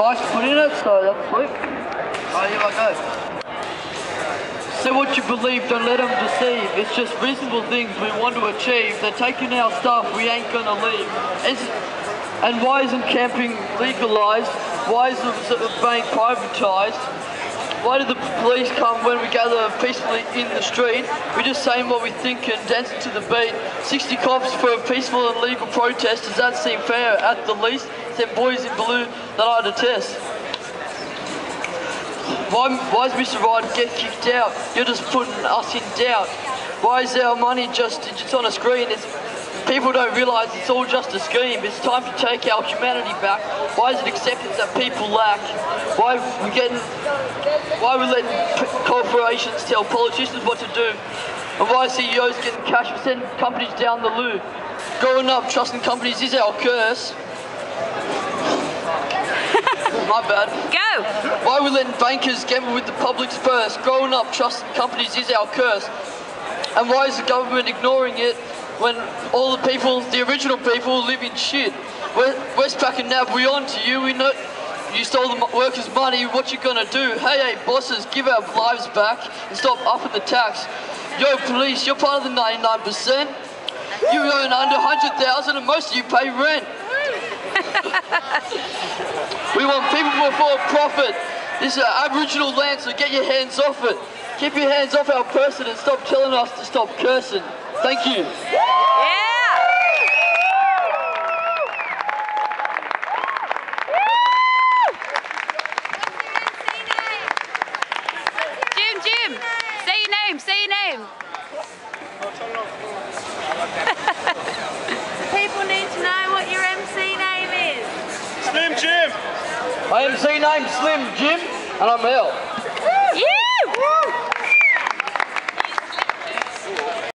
ice put in it, so that's sweet. Alright, here I go. Say what you believe, don't let them deceive. It's just reasonable things we want to achieve. They're taking our stuff, we ain't gonna leave. And why isn't camping legalised? Why is the bank privatised? Why do the police come when we gather peacefully in the street? We're just saying what we think and dancing to the beat. 60 cops for a peaceful and legal protest. Does that seem fair? At the least, them boys in blue that I detest. Why is Mr. Ryan get kicked out? You're just putting us in doubt. Why is our money just on a screen? People don't realise it's all just a scheme. It's time to take our humanity back. Why is it acceptance that people lack? Why are we letting corporations tell politicians what to do? And why are CEOs getting cash for sending companies down the loo? Growing up, trusting companies is our curse. My bad. Go! Why are we letting bankers gamble with the public's purse? Growing up, trusting companies is our curse. And why is the government ignoring it when all the people, the original people, live in shit? Westpac and NAB, we on to you. We know you stole the workers' money. What you gonna do? Hey, bosses, give our lives back and stop upping the tax. Yo, police, you're part of the 99%. You earn under 100,000 and most of you pay rent. We want people before profit. This is Aboriginal land, so get your hands off it. Keep your hands off our person and stop telling us to stop cursing. Thank you. Yeah! Jim, say your name, say your name. People need to know what your MC name is. Slim Jim. My MC name's Slim Jim, and I'm out.